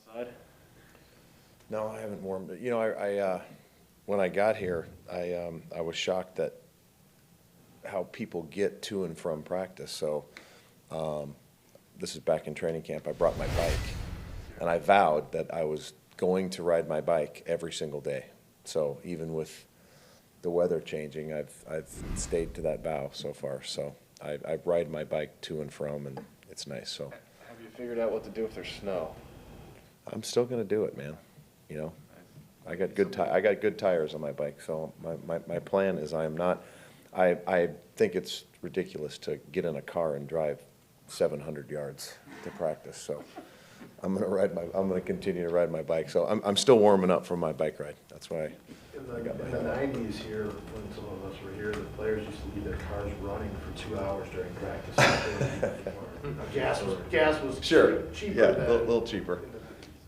outside? No, I haven't warmed it. You know, when I got here, I was shocked that how people get to and from practice. So this is back in training camp. I brought my bike, and I vowed that I was going to ride my bike every single day. So even with the weather changing, I've stayed to that vow so far. So I ride my bike to and from, and it's nice. So Have you figured out what to do if there's snow? I'm still gonna do it, man. You know, Nice. I got good tires on my bike. So my plan is I am not. I think it's ridiculous to get in a car and drive 700 yards to practice. So I'm gonna continue to ride my bike. So I'm still warming up from my bike ride. That's why In the 90s here, when some of us were here, the players used to leave their cars running for 2 hours during practice. Gas was sure, cheaper yeah, than. a little cheaper.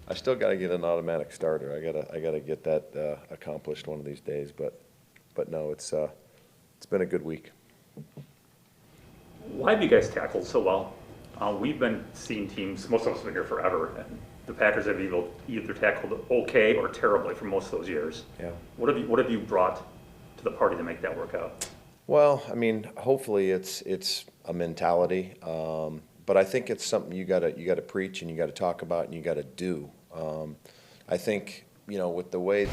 I still got to get an automatic starter. I gotta get that accomplished one of these days. But no, it's been a good week. Why have you guys tackled so well? We've been seeing teams, most of us have been here forever, and the Packers have either tackled okay or terribly for most of those years. Yeah. What have you brought to the party to make that work out? Well, I mean, hopefully it's a mentality, but I think it's something you gotta preach and you gotta talk about and you gotta do. I think with the way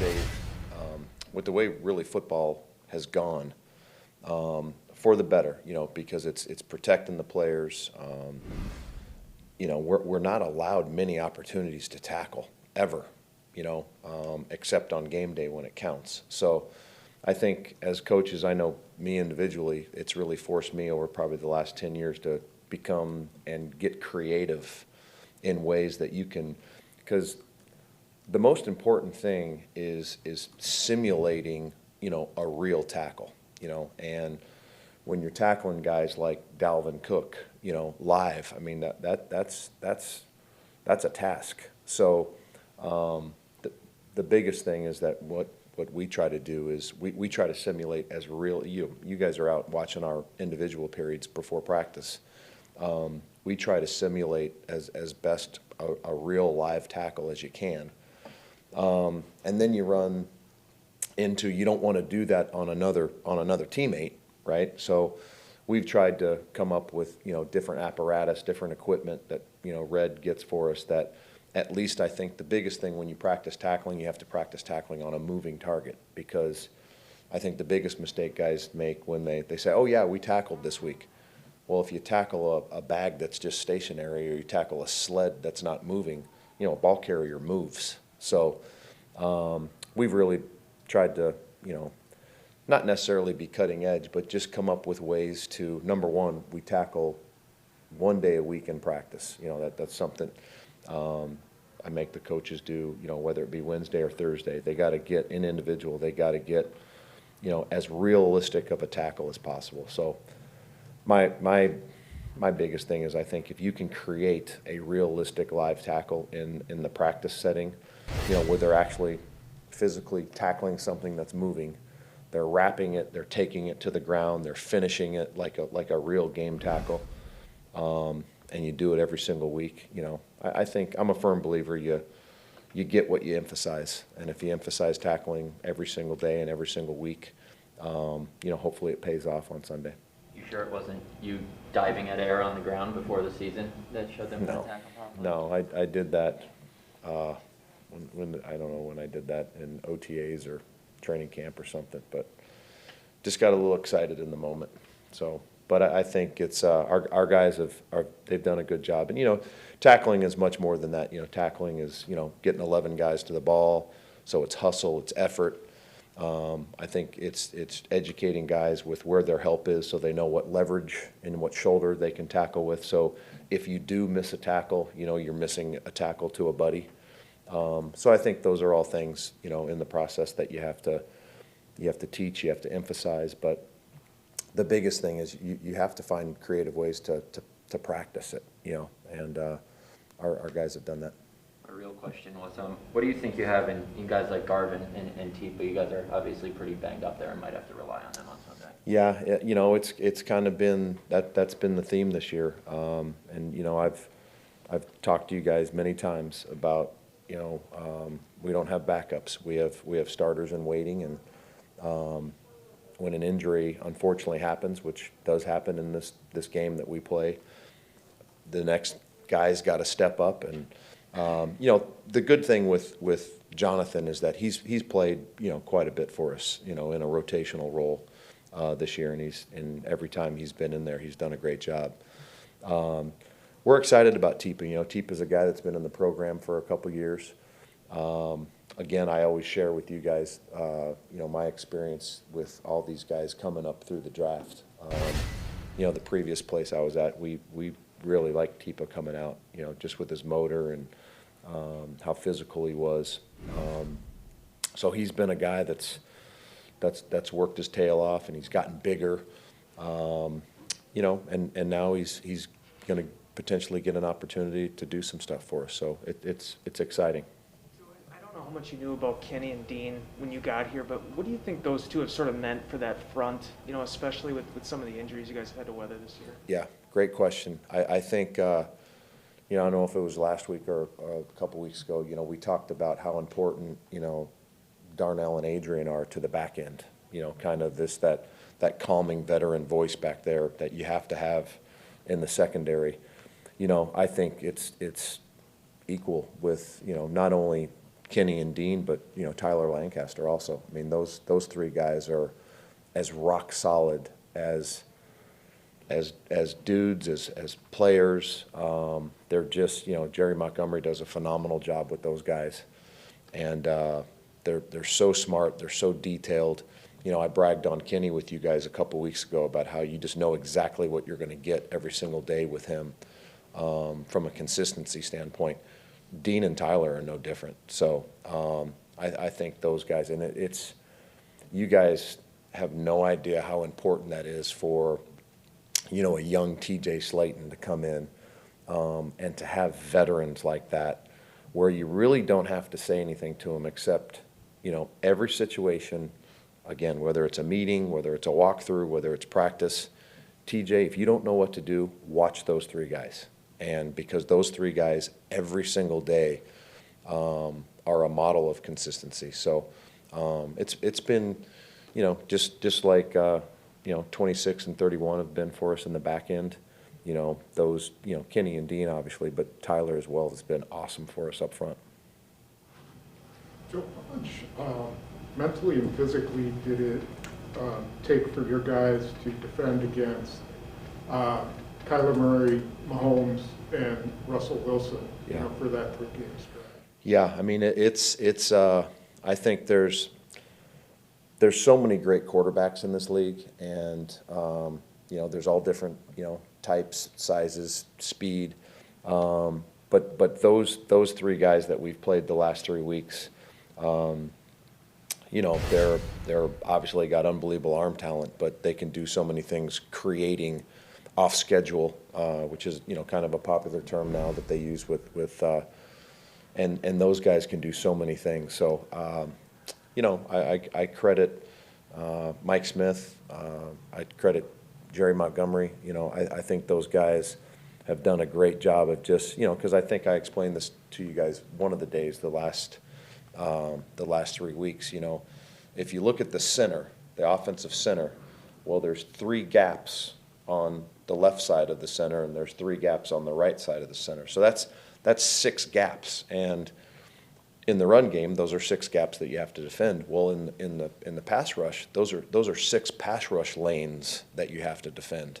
really football has gone, for the better, because it's protecting the players. We're not allowed many opportunities to tackle ever, except on game day when it counts. So I think as coaches, I know me individually, it's really forced me over probably the last 10 years to become and get creative in ways that you can, because the most important thing is simulating, a real tackle, and when you're tackling guys like Dalvin Cook, live, I mean, that's a task. So the biggest thing is that what we try to do is we try to simulate as real. You guys are out watching our individual periods before practice. We try to simulate as best a real live tackle as you can. And then you run into, you don't want to do that on another teammate, right? So we've tried to come up with, different apparatus, different equipment that, Red gets for us that at least I think the biggest thing when you practice tackling, you have to practice tackling on a moving target, because I think the biggest mistake guys make when they say, oh yeah, we tackled this week. Well, if you tackle a bag that's just stationary or you tackle a sled that's not moving, a ball carrier moves. So we've really tried to, not necessarily be cutting edge, but just come up with ways to, number one, we tackle one day a week in practice. That's something I make the coaches do, whether it be Wednesday or Thursday. They got to get an individual. They got to get, as realistic of a tackle as possible. So my biggest thing is I think if you can create a realistic live tackle in the practice setting, where they're actually physically tackling something that's moving, they're wrapping it, they're taking it to the ground, they're finishing it like a real game tackle, and you do it every single week. I think I'm a firm believer you get what you emphasize, and if you emphasize tackling every single day and every single week, hopefully it pays off on Sunday. You sure it wasn't you diving at air on the ground before the season that showed them how to tackle properly? No, I did that when I don't know when I did that in OTAs or training camp or something, but just got a little excited in the moment. So, but I think it's our guys they've done a good job, and tackling is much more than that. Tackling is getting 11 guys to the ball, so it's hustle, it's effort. I think it's educating guys with where their help is, so they know what leverage and what shoulder they can tackle with. So if you do miss a tackle, you're missing a tackle to a buddy. So I think those are all things, in the process that you have to teach, you have to emphasize. But the biggest thing is you have to find creative ways to practice it, and our guys have done that. A real question was, what do you think you have in guys like Garvin and Tipa? You guys are obviously pretty banged up there and might have to rely on them on Sunday. Yeah, it's kind of been that's been the theme this year, and I've talked to you guys many times about we don't have backups. We have starters in waiting, and when an injury unfortunately happens, which does happen in this game that we play, the next guy's got to step up. And the good thing with Jonathan is that he's played quite a bit for us, in a rotational role this year, and every time he's been in there, he's done a great job. We're excited about Teepa. Teepa's a guy that's been in the program for a couple years. Again, I always share with you guys, my experience with all these guys coming up through the draft. The previous place I was at, we really liked Teepa coming out, just with his motor and how physical he was. So he's been a guy that's worked his tail off, and he's gotten bigger. And now he's going to potentially get an opportunity to do some stuff for us. So it's exciting. I don't know how much you knew about Kenny and Dean when you got here, but what do you think those two have sort of meant for that front, especially with some of the injuries you guys have had to weather this year? Yeah, great question. I think, I don't know if it was last week or a couple weeks ago, we talked about how important, Darnell and Adrian are to the back end, kind of that calming veteran voice back there that you have to have in the secondary. I think it's equal with, not only Kenny and Dean, but, Tyler Lancaster also. I mean, those three guys are as rock solid as dudes, as players. They're just, Jerry Montgomery does a phenomenal job with those guys. And they're so smart, they're so detailed. I bragged on Kenny with you guys a couple weeks ago about how you just know exactly what you're going to get every single day with him from a consistency standpoint. Dean and Tyler are no different. So I think those guys, and it's you guys have no idea how important that is for, a young TJ Slayton to come in and to have veterans like that where you really don't have to say anything to them except, every situation, again, whether it's a meeting, whether it's a walkthrough, whether it's practice, TJ, if you don't know what to do, watch those three guys. And because those three guys every single day are a model of consistency. So it's been, just like, 26 and 31 have been for us in the back end. Those, Kenny and Dean obviously, but Tyler as well has been awesome for us up front. Joe, how much mentally and physically did it take for your guys to defend against Kyler Murray, Mahomes, and Russell Wilson, for that 3-game stretch? Yeah, I mean, it's I think there's so many great quarterbacks in this league, and there's all different types, sizes, speed, but those three guys that we've played the last 3 weeks, they're obviously got unbelievable arm talent, but they can do so many things creating off schedule, which is kind of a popular term now that they use with and those guys can do so many things. So I credit Mike Smith, I credit Jerry Montgomery. I think those guys have done a great job of just because I think I explained this to you guys one of the days the last 3 weeks. If you look at the center, the offensive center, well, there's 3 gaps on the left side of the center, and there's 3 gaps on the right side of the center. So that's 6 gaps, and in the run game, those are 6 gaps that you have to defend. Well, in the pass rush, those are 6 pass rush lanes that you have to defend.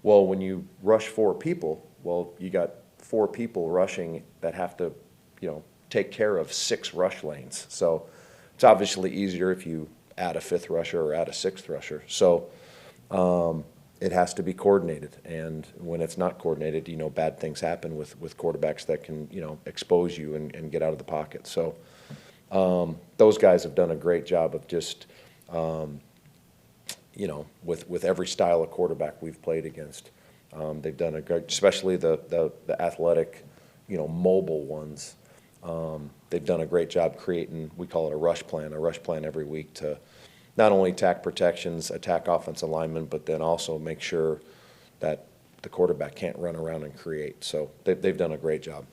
Well, when you rush 4 people, well, you got 4 people rushing that have to, take care of 6 rush lanes. So it's obviously easier if you add a 5th rusher or add a 6th rusher. So it has to be coordinated, and when it's not coordinated, bad things happen with quarterbacks that can, expose you and get out of the pocket. So those guys have done a great job of just, with every style of quarterback we've played against. They've done a great, especially the athletic, mobile ones. They've done a great job creating, we call it a rush plan every week to not only attack protections, attack offensive linemen, but then also make sure that the quarterback can't run around and create. So they've done a great job.